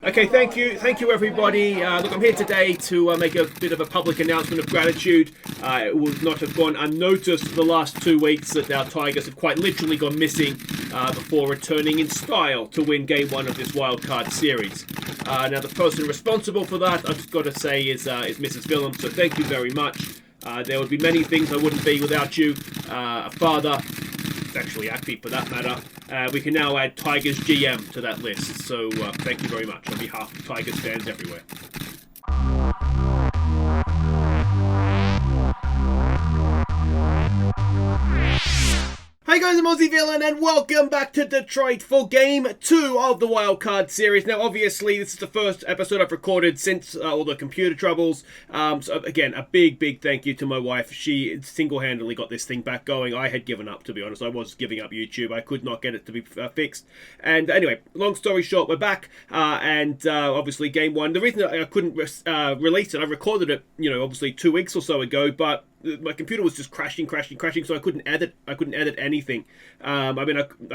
Okay, thank you everybody. Look, I'm here today to make a bit of a public announcement of gratitude. It would not have gone unnoticed the last 2 weeks that our Tigers have quite literally gone missing before returning in style to win Game 1 of this Wildcard Series. Now, the person responsible for that, I've just got to say, is Mrs. Villum, so thank you very much. There would be many things I wouldn't be without you. A father, actually Aki for that matter. We can now add Tigers GM to that list, so thank you very much on behalf of Tigers fans everywhere. Hi guys, I'm Aussie Villain and welcome back to Detroit for Game 2 of the Wildcard Series. Now obviously this is the first episode I've recorded since all the computer troubles. So again, a big thank you to my wife. She single-handedly got this thing back going. I had given up, to be honest. I was giving up YouTube. I could not get it to be fixed. And anyway, long story short, we're back. And obviously Game 1. The reason that I couldn't release it, I recorded it, obviously 2 weeks or so ago, but my computer was just crashing, so I couldn't edit anything. I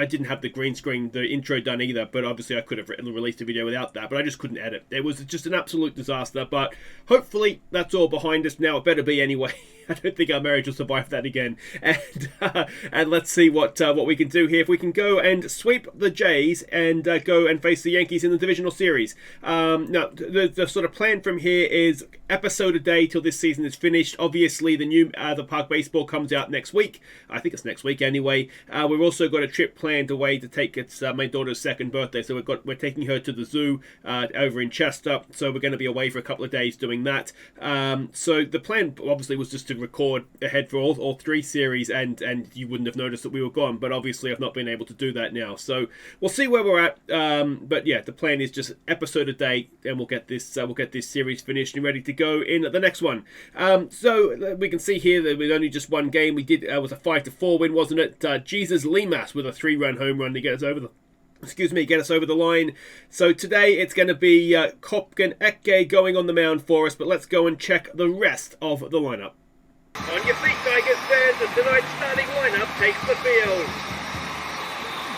didn't have the green screen, the intro done either, but obviously I could have released a video without that, but I just couldn't edit. It was just an absolute disaster, but hopefully that's all behind us now. It better be anyway. I don't think our marriage will survive that again. And let's see what we can do here. If we can go and sweep the Jays and go and face the Yankees in the divisional series. Now, the sort of plan from here is episode a day till this season is finished. Obviously, the new the Park Baseball comes out next week. I think it's next week anyway. We've also got a trip planned away to take my daughter's second birthday. So we're taking her to the zoo over in Chester. So we're going to be away for a couple of days doing that. So the plan obviously was just to record ahead for all three series, and you wouldn't have noticed that we were gone, but obviously I've not been able to do that now, so we'll see where we're at. But yeah, the plan is just episode a day, and we'll get this series finished and ready to go in the next one. So we can see here that with only just one game, we did was a 5-4 win, wasn't it? Jesus Limas with a 3-run home run to get us over the line. So today it's going to be Copkun Ece going on the mound for us, but let's go and check the rest of the lineup. On your feet, Tigers fans, and tonight's starting lineup takes the field.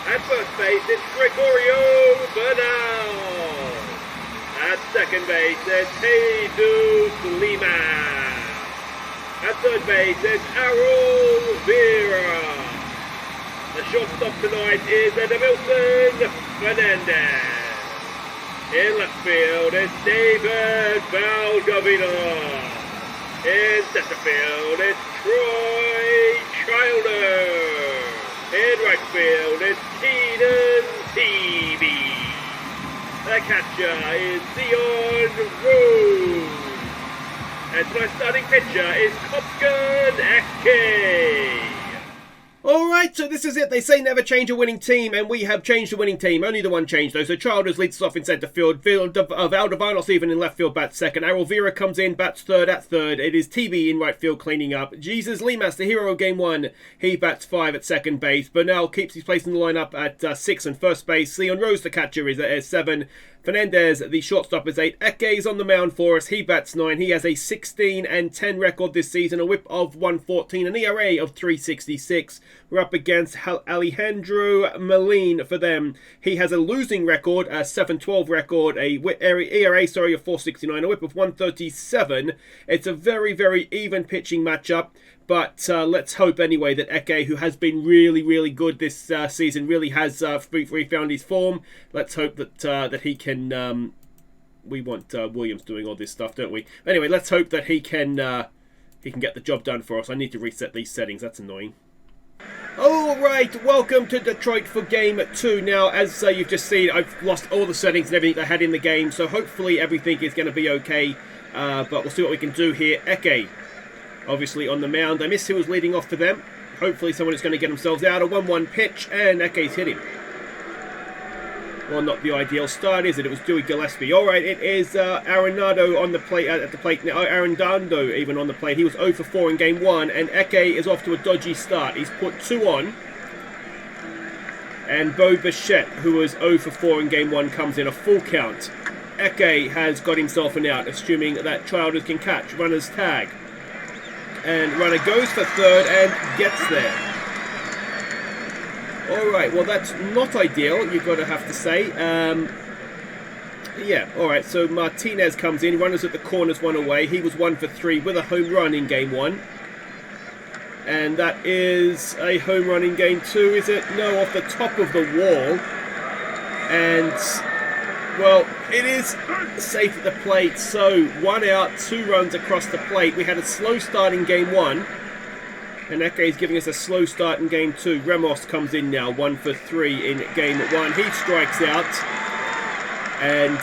At first base, it's Gregorio Bernal. At second base, it's Jesus Lima. At third base, it's Errol Vera. The shortstop tonight is Edmilson Fernandez. In left field, it's David Valdovino. In center field, it's Troy Childer. In right field, it's Keenan TV. The catcher is Dion Rose. And tonight's starting pitcher is Copkun Ece. Alright, so this is it. They say never change a winning team, and we have changed the winning team. Only the one changed, though. So Childers leads us off in centre field. Valdivinos even in left field bats second. Errol Vera comes in, bats third at third. It is TV in right field cleaning up. Jesus Limas, the hero of Game 1. He bats 5 at second base. Bernal keeps his place in the lineup at 6 and first base. Leon Rose, the catcher, is at 7. Fernandez, the shortstop, is 8. Ece is on the mound for us. He bats 9. He has a 16-10 record this season, a whip of 114, an ERA of 366. We're up against Alejandro Molin for them. He has a losing record, a 7-12 record, a ERA of 469, a whip of 137. It's a very even pitching matchup. But let's hope anyway that Ece, who has been really good this season, really has refound his form. Let's hope that he can. We want Williams doing all this stuff, don't we? Anyway, let's hope that he can get the job done for us. I need to reset these settings. That's annoying. Alright, welcome to Detroit for Game 2. Now, as you've just seen, I've lost all the settings and everything I had in the game, so hopefully everything is going to be okay. But we'll see what we can do here. Ece, obviously on the mound. I missed who was leading off for them. Hopefully someone is going to get themselves out. A 1-1 pitch, and Ece's hit him. Well, not the ideal start, is it? It was Dewey Gillespie. All right, it is Arenado on the plate at the plate now. Arendando even on the plate. He was 0 for 4 in Game 1, and Ece is off to a dodgy start. He's put 2 on. And Bo Bichette, who was 0 for 4 in Game 1, comes in a full count. Ece has got himself an out, assuming that Childers can catch. Runner's tag. And runner goes for third and gets there. Alright, well that's not ideal, you've got to have to say. Yeah, alright, so Martinez comes in, runners at the corners, 1 away. He was 1 for 3 with a home run in game 1. And that is a home run in game 2, is it? No, off the top of the wall. And, well, it is safe at the plate. So, 1 out, 2 runs across the plate. We had a slow start in game 1. And Ece is giving us a slow start in game 2. Ramos comes in now, 1 for 3 in game 1. He strikes out. And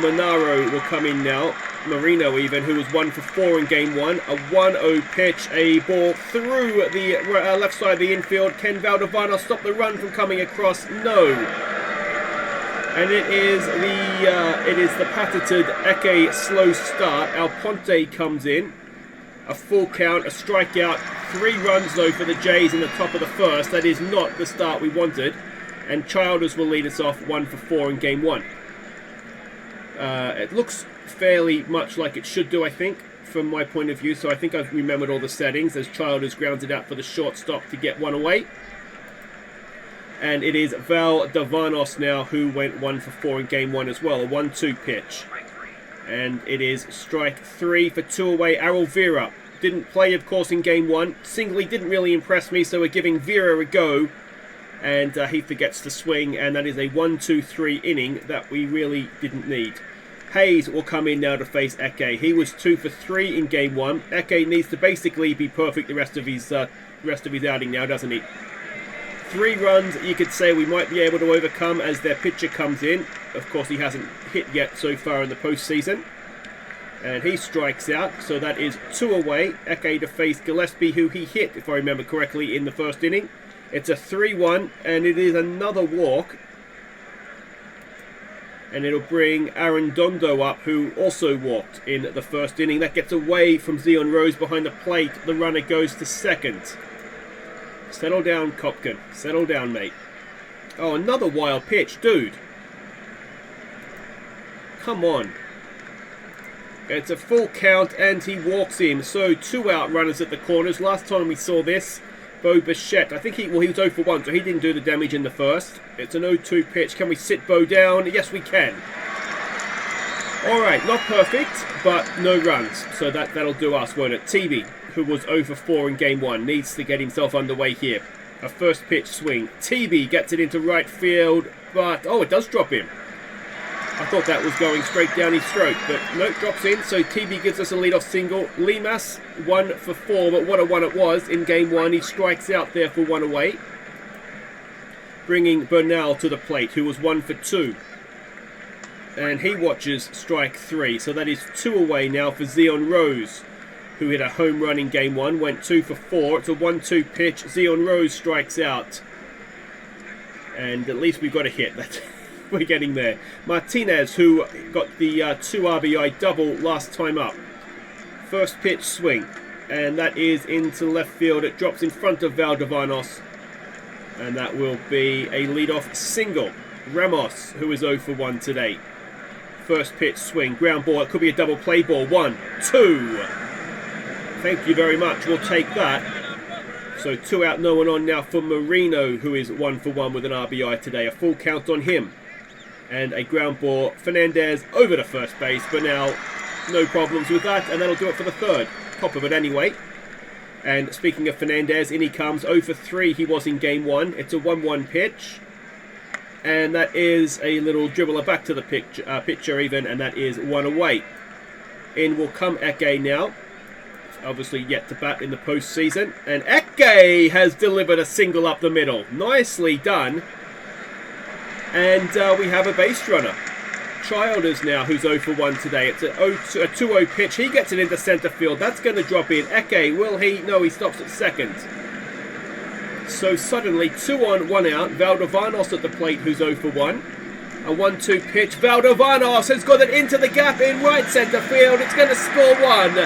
Monaro will come in now. Marino even, who was 1 for 4 in game 1. A 1-0 pitch, a ball through the left side of the infield. Can Valdivano stop the run from coming across? No. And it is the patented Ece slow start. Alponte comes in. A full count, a strikeout. 3 runs though for the Jays in the top of the first. That is not the start we wanted. And Childers will lead us off 1 for 4 in game 1. It looks fairly much like it should do, I think, from my point of view. So I think I've remembered all the settings as Childers grounds it out for the shortstop to get 1 away. And it is Valdivano now who went 1 for 4 in game 1 as well. A 1-2 pitch. And it is strike 3 for 2 away. Errol Vera didn't play, of course, in game 1. Singly didn't really impress me, so we're giving Vera a go. And he forgets to swing, and that is a 1-2-3 inning that we really didn't need. Hayes will come in now to face Ece. He was 2 for 3 in game 1. Ece needs to basically be perfect the rest of his outing now, doesn't he? 3 runs you could say we might be able to overcome as their pitcher comes in. Of course, he hasn't hit yet so far in the postseason. And he strikes out, so that is 2 away. Ece to face Gillespie, who he hit, if I remember correctly, in the first inning. It's a 3-1, and it is another walk. And it'll bring Arredondo up, who also walked in the first inning. That gets away from Zion Rose behind the plate. The runner goes to second. Settle down, Copkun. Settle down, mate. Oh, another wild pitch, dude. Come on. It's a full count, and he walks in. So 2 out runners at the corners. Last time we saw this, Bo Bichette, I think he was 0 for 1, so he didn't do the damage in the first. It's an 0-2 pitch. Can we sit Bo down? Yes, we can. Alright, not perfect, but no runs. So that'll do us, won't it? TB, who was 0 for 4 in game 1, needs to get himself underway here. A first pitch swing. TB gets it into right field, but, oh, it does drop him. I thought that was going straight down his throat, but no, drops in, so TB gives us a leadoff single. Limas, 1 for 4, but what a one it was in game 1. He strikes out there for 1 away. Bringing Bernal to the plate, who was 1 for 2. And he watches strike 3, so that is 2 away now for Zion Rose, who hit a home run in game 1, went 2 for 4. It's a 1-2 pitch. Zion Rose strikes out. And at least we've got a hit. We're getting there. Martinez, who got the 2 RBI double last time up. First pitch swing. And that is into left field. It drops in front of Valdivanos. And that will be a leadoff single. Ramos, who is 0 for 1 today. First pitch swing. Ground ball. It could be a double play ball. 1, 2. Thank you very much. We'll take that. So 2 out, no one on now for Marino, who is 1 for 1 with an RBI today. A full count on him. And a ground ball. Fernandez over to first base, but now no problems with that, and that'll do it for the third. Top of it anyway. And speaking of Fernandez, in he comes. 0 for 3 he was in game 1. It's a 1-1 pitch. And that is a little dribbler back to the pitcher even, and that is 1 away. In will come Ece now. Obviously yet to bat in the postseason. And Ece has delivered a single up the middle. Nicely done. And we have a base runner. Childers now, who's 0 for 1 today. It's a 2-0 pitch. He gets it into center field. That's going to drop in. Ece, will he? No, he stops at second. So suddenly, 2 on, 1 out. Valdivanos at the plate, who's 0 for 1. A 1-2 pitch. Valdivanos has got it into the gap in right center field. It's going to score 1.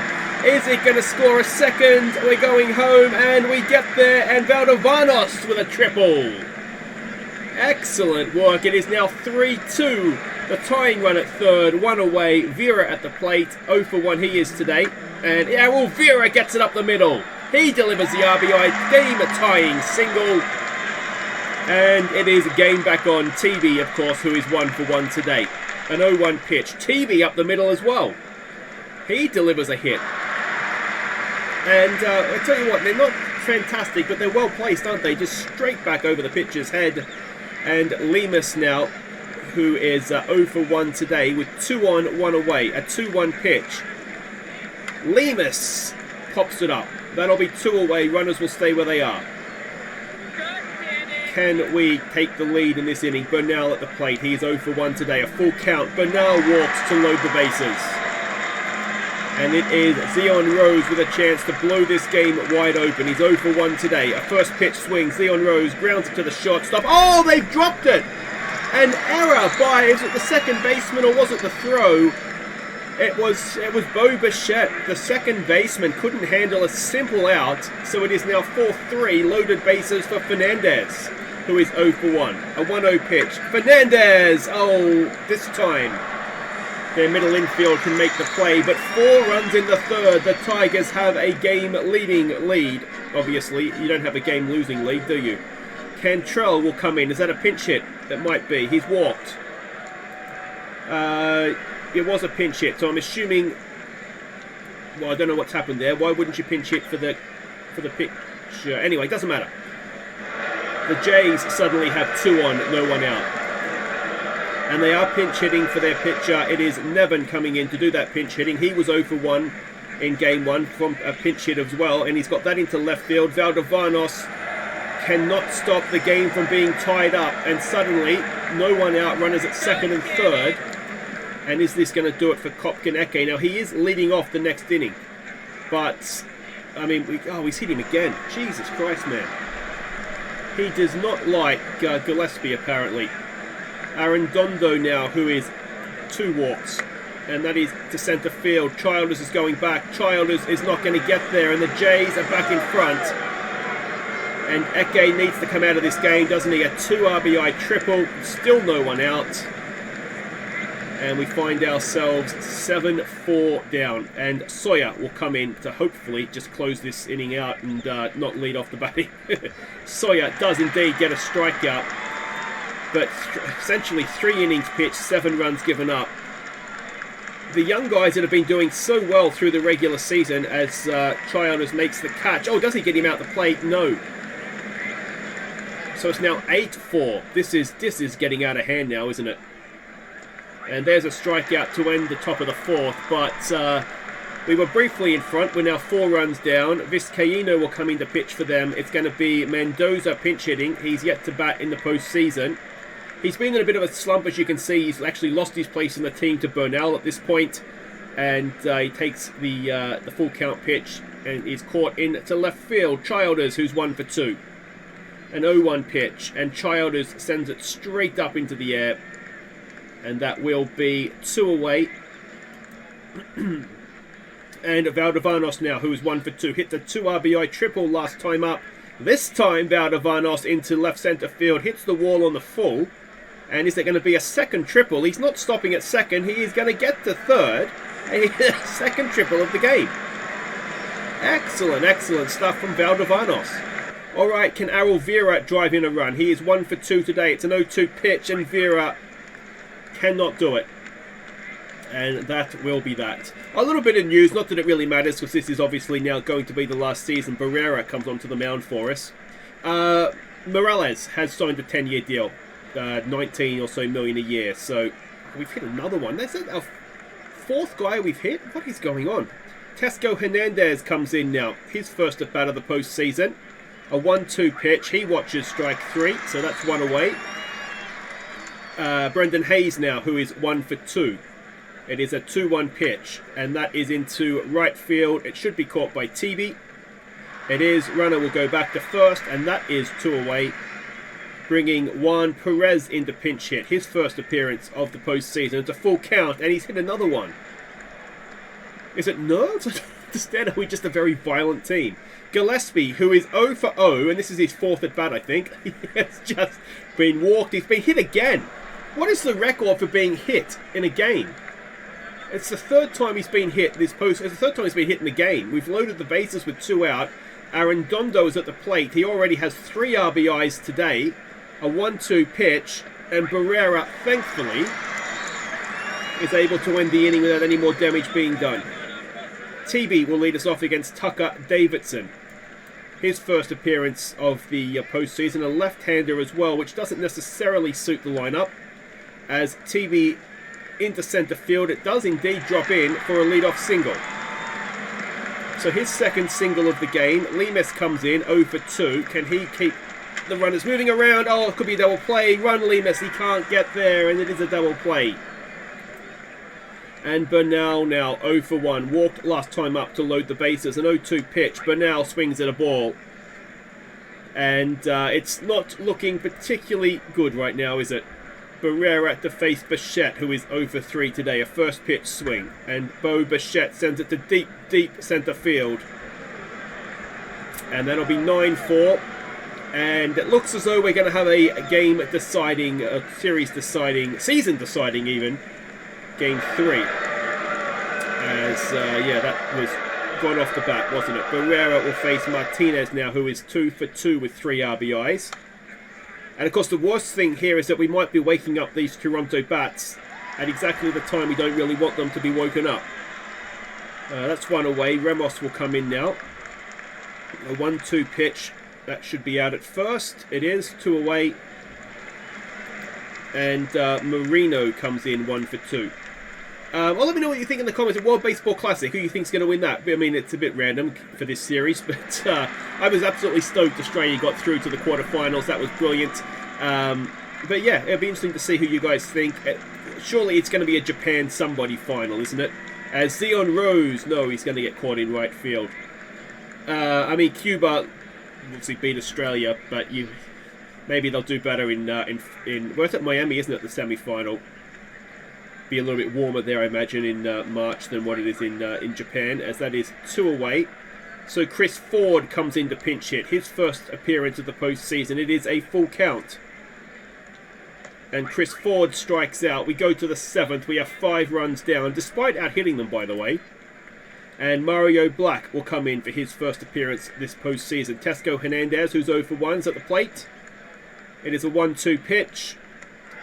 Is it going to score a second? We're going home, and we get there. And Valdivanos with a triple. Excellent work. It is now 3-2. The tying run at third, 1 away. Vera at the plate, 0 for 1 he is today. And Errol Vera gets it up the middle. He delivers the RBI, game-tying single. And it is a game back on TV, of course, who is 1 for 1 today. An 0-1 pitch. TV up the middle as well. He delivers a hit. And I tell you what, they're not fantastic, but they're well placed, aren't they? Just straight back over the pitcher's head. And Lemus now, who is 0 for 1 today with 2 on, 1 away. A 2-1 pitch. Lemus pops it up. That'll be 2 away. Runners will stay where they are. Can we take the lead in this inning? Bernal at the plate. He's 0 for 1 today. A full count. Bernal walks to load the bases. And it is Zeon Rose with a chance to blow this game wide open. He's 0 for 1 today. A first pitch swing. Zeon Rose grounds it to the shortstop. Oh, they've dropped it! An error by, is it the second baseman or was it the throw? It was Bo Bichette. The second baseman couldn't handle a simple out. So it is now 4-3 loaded bases for Fernandez, who is 0 for 1. A 1-0 pitch. Fernandez! Oh, this time their middle infield can make the play, but 4 runs in the third. The Tigers have a game-leading lead. Obviously, you don't have a game-losing lead, do you? Cantrell will come in. Is that a pinch hit? It might be. He's walked. It was a pinch hit, so I'm assuming... Well, I don't know what's happened there. Why wouldn't you pinch hit for the pitcher? Anyway, doesn't matter. The Jays suddenly have 2 on, no one out. And they are pinch hitting for their pitcher. It is Nevin coming in to do that pinch hitting. He was 0 for 1 in game 1 from a pinch hit as well, and he's got that into left field. Valdovanos cannot stop the game from being tied up, and suddenly no one out, runners at second and third. And is this going to do it for Copkun Ece? Now he is leading off the next inning, but I mean, he's hit him again. Jesus Christ, man! He does not like Gillespie apparently. Arredondo now, who is 2 walks, and that is to centre field. Childers is going back. Childers is not going to get there, and the Jays are back in front. And Eke needs to come out of this game, doesn't he? A 2 RBI triple, still no one out. And we find ourselves 7-4 down. And Sawyer will come in to hopefully just close this inning out and not lead off the batting. Sawyer does indeed get a strikeout. But essentially 3 innings pitched, 7 runs given up. The young guys that have been doing so well through the regular season as Childers makes the catch. Oh, does he get him out the plate? No. So it's now 8-4. This is getting out of hand now, isn't it? And there's a strikeout to end the top of the 4th, but we were briefly in front. We're now 4 runs down. Vizcaíno will come in to pitch for them. It's going to be Mendoza pinch hitting. He's yet to bat in the postseason. He's been in a bit of a slump, as you can see. He's actually lost his place in the team to Bernal at this point, and he takes the full count pitch and is caught in to left field. Childers, who's 1 for 2. An 0-1 pitch, and Childers sends it straight up into the air. And that will be 2 away. And Valdovanos now, who is 1 for 2, hit the 2 RBI triple last time up. This time, Valdovanos into left centre field, hits the wall on the full. And is there going to be a second triple? He's not stopping at second. He is going to get to third. And he hit a second triple of the game. Excellent, excellent stuff from Valdovanos. All right, can Errol Vera drive in a run? He is 1 for 2 today. It's an 0-2 pitch, and Vera cannot do it. And that will be that. A little bit of news, not that it really matters, because this is obviously now going to be the last season. Barrera comes onto the mound for us. Morales has signed a 10-year deal. 19 or so million a year. So we've hit another one. That's our 4th guy we've hit. What is going on? Tesco Hernandez comes in now. His first at bat of the postseason. A 1-2 pitch. He watches strike 3. So that's 1 away. Brendan Hayes now, who is 1 for 2. It is a 2-1 pitch, and that is into right field. It should be caught by TV. It is. Runner will go back to first, and that is 2 away, bringing Juan Perez into pinch hit. His first appearance of the postseason. It's a full count, and he's hit another one. Is it nerves? Instead, are we just a very violent team? Gillespie, who is 0 for 0, and this is his 4th at bat, I think. He has just been walked. He's been hit again. What is the record for being hit in a game? It's the 3rd time he's been hit this post. It's the 3rd time he's been hit in the game. We've loaded the bases with 2 out. Arredondo is at the plate. He already has 3 RBIs today. A 1-2 pitch. And Barrera, thankfully, is able to end the inning without any more damage being done. TB will lead us off against Tucker Davidson. His first appearance of the postseason, a left-hander as well, which doesn't necessarily suit the lineup. As TB into centre field, it does indeed drop in for a lead-off single. So his second single of the game. Lemus comes in, 0 for 2. Can he keep the runners moving around? Oh, it could be a double play. Run Lemus, he can't get there, and it is a double play. And Bernal now 0 for 1. Walked last time up to load the bases. An 0-2 pitch. Bernal swings at a ball. And it's not looking particularly good right now, is it? Barrera to face Bichette, who is 0 for 3 today. A first pitch swing. And Bo Bichette sends it to deep, deep centre field. And that'll be 9-4. And it looks as though we're going to have a game deciding, a series deciding, season deciding even. Game 3. As, yeah, that was gone off the bat, wasn't it? Barrera will face Martinez now, who is 2 for 2 with 3 RBIs. And of course, the worst thing here is that we might be waking up these Toronto bats at exactly the time we don't really want them to be woken up. That's one away. Ramos will come in now. A 1-2 pitch. That should be out at first. It is. 2 away. And Marino comes in 1 for 2. Well, let me know what you think in the comments of World Baseball Classic. Who you think's going to win that? I mean, it's a bit random for this series, but I was absolutely stoked Australia got through to the quarterfinals. That was brilliant. But yeah, it'll be interesting to see who you guys think. Surely it's going to be a Japan somebody final, isn't it? As Zion Rose, no, he's going to get caught in right field. I mean, Cuba obviously beat Australia, but maybe they'll do better in well, it's at Miami, isn't it, the semi-final? Be a little bit warmer there, I imagine, in March than what it is in Japan, as that is 2 away. So Chris Ford comes in to pinch hit. His first appearance of the postseason. It is a full count. And Chris Ford strikes out. We go to the 7th. We have 5 runs down, despite out-hitting them, by the way. And Mario Black will come in for his first appearance this postseason. Tesco Hernandez, who's 0 for 1, is at the plate. It is a 1-2 pitch.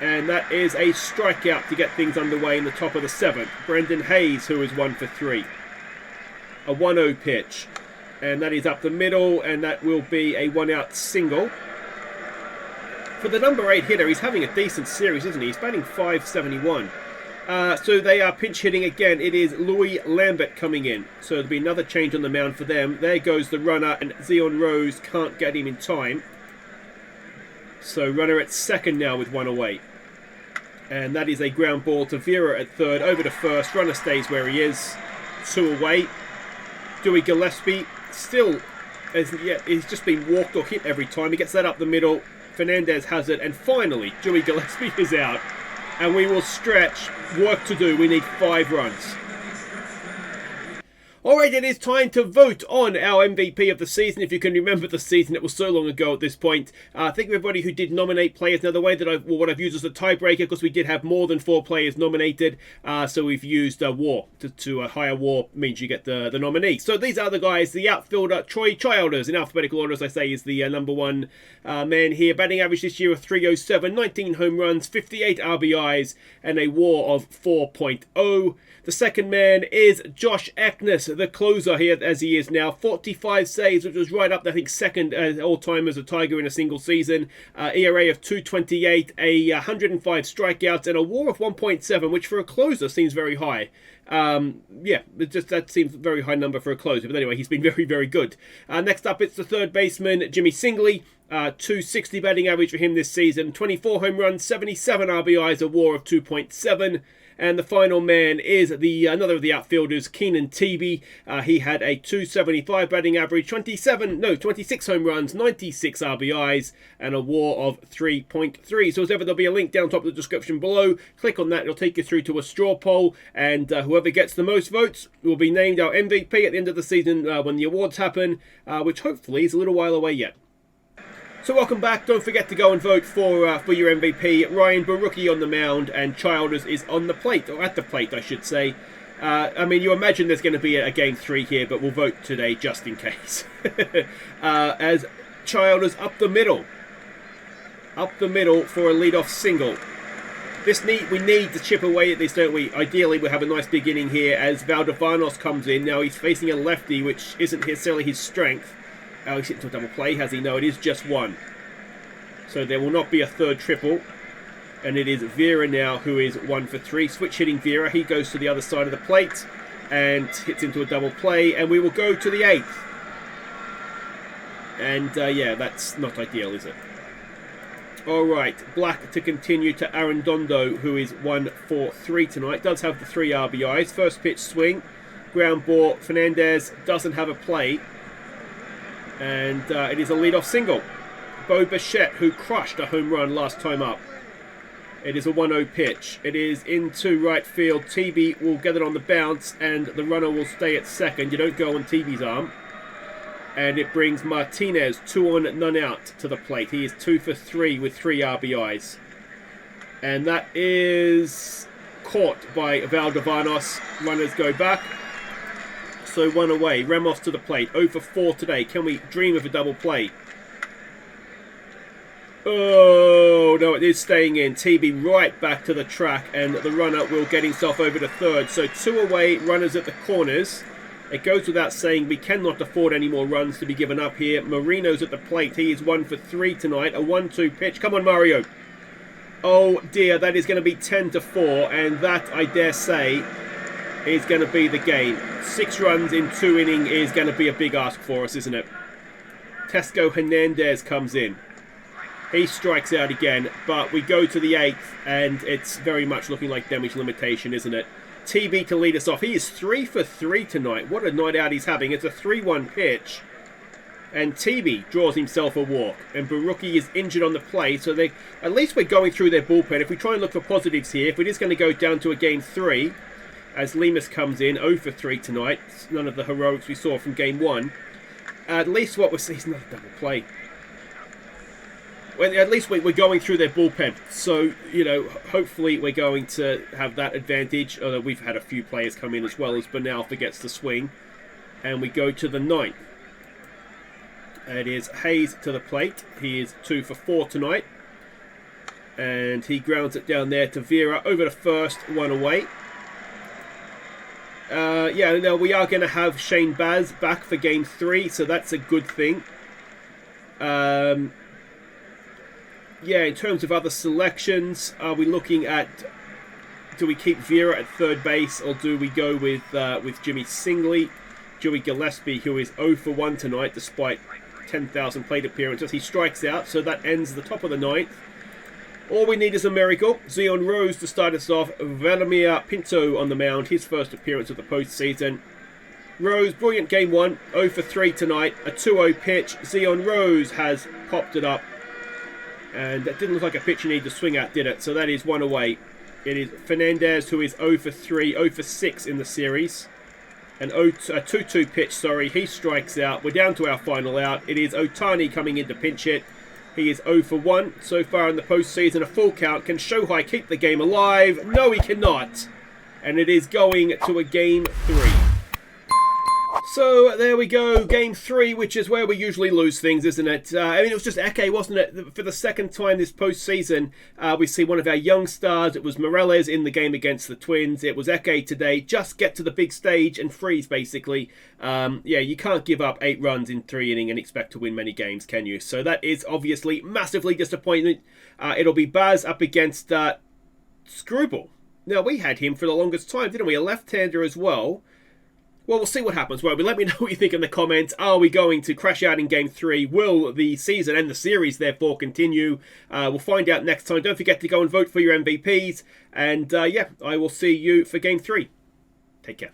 And that is a strikeout to get things underway in the top of the 7th. Brendan Hayes, who is 1 for 3. A 1-0 pitch. And that is up the middle, and that will be a 1-out single. For the number 8 hitter, he's having a decent series, isn't he? He's batting .571. So they are pinch hitting again. It is Louis Lambert coming in. So there'll be another change on the mound for them. There goes the runner, and Zion Rose can't get him in time. So runner at second now with 1 away. And that is a ground ball to Vera at third. Over to first. Runner stays where he is. 2 away. Dewey Gillespie still, he's just been walked or hit every time. He gets that up the middle. Fernandez has it. And finally, Dewey Gillespie is out. And we will stretch. Work to do. We need 5 runs. Alright, it is time to vote on our MVP of the season. If you can remember the season, it was so long ago at this point. Thank everybody who did nominate players. Now, the way that what I've used as a tiebreaker, because we did have more than 4 players nominated, so we've used WAR. To a higher WAR means you get the nominee. So these are the guys. The outfielder, Troy Childers, in alphabetical order, as I say, is the number 1 man here. Batting average this year of .307, 19 home runs, 58 RBIs, and a WAR of 4.0. The second man is Josh Eknes, the closer here as he is now. 45 saves, which was right up, I think, second all-time as a Tiger in a single season. ERA of 2.28, 105 strikeouts, and a WAR of 1.7, which for a closer seems very high. Yeah, that seems a very high number for a closer. But anyway, he's been very, very good. Next up, it's the third baseman, Jimmy Singley. 260 batting average for him this season. 24 home runs, 77 RBIs, a WAR of 2.7. And the final man is another of the outfielders, Keenan Teebe. He had a 275 batting average, 26 home runs, 96 RBIs, and a WAR of 3.3. So as ever, there'll be a link down top of the description below. Click on that, it'll take you through to a straw poll, and whoever gets the most votes will be named our MVP at the end of the season when the awards happen, which hopefully is a little while away yet. So welcome back. Don't forget to go and vote for your MVP. Ryan Barucki on the mound, and Childers is on the plate, or at the plate, I should say. I mean, you imagine there's going to be a game 3 here, but we'll vote today just in case. As Childers up the middle for a leadoff single. We need to chip away at this, don't we? Ideally, we have a nice beginning here as Valdovanos comes in. Now he's facing a lefty, which isn't necessarily his strength. Oh, he's hit into a double play, has he? No, it is just one. So there will not be a third triple. And it is Vera now who is 1 for 3. Switch hitting Vera. He goes to the other side of the plate and hits into a double play. And we will go to the 8th. And yeah, that's not ideal, is it? Alright, black to continue to Arredondo, who is 1 for 3 tonight. Does have the 3 RBIs. First pitch swing. Ground ball. Fernandez doesn't have a play. And it is a leadoff single. Bo Bichette, who crushed a home run last time up. It is a 1-0 pitch. It is into right field. TB will get it on the bounce, and the runner will stay at second. You don't go on TB's arm. And it brings Martinez 2 on, none out to the plate. He is 2 for 3 with 3 RBIs. And that is caught by Valdovanos. Runners go back. So 1 away. Ramos to the plate. 0 for 4 today. Can we dream of a double play? Oh, no, it is staying in. TB right back to the track, and the runner will get himself over to third. So 2 away, runners at the corners. It goes without saying we cannot afford any more runs to be given up here. Marino's at the plate. He is 1 for 3 tonight. A 1-2 pitch. Come on, Mario. Oh, dear, that is going to be 10 to 4, and that, I dare say, is going to be the game. 6 runs in 2 innings is going to be a big ask for us, isn't it? Tesco Hernandez comes in. He strikes out again, but we go to the 8th, and it's very much looking like damage limitation, isn't it? TB to lead us off. He is 3 for 3 tonight. What a night out he's having. It's a 3-1 pitch, and TB draws himself a walk, and Baruki is injured on the play, so at least we're going through their bullpen. If we try and look for positives here, if it is going to go down to a game 3, as Lemus comes in, 0 for 3 tonight, none of the heroics we saw from game 1, at least what we're seeing is not a double play. Well, at least we're going through their bullpen. So, you know, hopefully we're going to have that advantage. Although we've had a few players come in as well, as Bernal forgets to swing. And we go to the 9th. It is Hayes to the plate. He is 2 for 4 tonight. And he grounds it down there to Vera. Over to first, 1 away. Yeah, now we are going to have Shane Baz back for game 3. So that's a good thing. Yeah, in terms of other selections, are we looking at, do we keep Vera at third base, or do we go with Jimmy Singley? Joey Gillespie, who is 0 for 1 tonight, despite 10,000 plate appearances. He strikes out, so that ends the top of the 9th. All we need is a miracle. Zion Rose to start us off. Vladimir Pinto on the mound, his first appearance of the postseason. Rose, brilliant game 1, 0 for 3 tonight. A 2-0 pitch. Zion Rose has popped it up. And that didn't look like a pitch you need to swing at, did it? So that is 1 away. It is Fernandez, who is 0 for 3, 0 for 6 in the series. A 2-2 pitch, sorry. He strikes out. We're down to our final out. It is Otani coming in to pinch hit. He is 0 for 1 so far in the postseason. A full count. Can Shohei keep the game alive? No, he cannot. And it is going to a game 3. So there we go, game 3, which is where we usually lose things, isn't it? I mean, it was just Eke, wasn't it? For the second time this postseason, we see one of our young stars. It was Morales in the game against the Twins. It was Eke today. Just get to the big stage and freeze, basically. Yeah, you can't give up 8 runs in 3 innings and expect to win many games, can you? So that is obviously massively disappointing. It'll be Baz up against Screwball. Now, we had him for the longest time, didn't we? A left-hander as well. Well, we'll see what happens. Well, let me know what you think in the comments. Are we going to crash out in Game 3? Will the season and the series, therefore, continue? We'll find out next time. Don't forget to go and vote for your MVPs. And, yeah, I will see you for Game 3. Take care.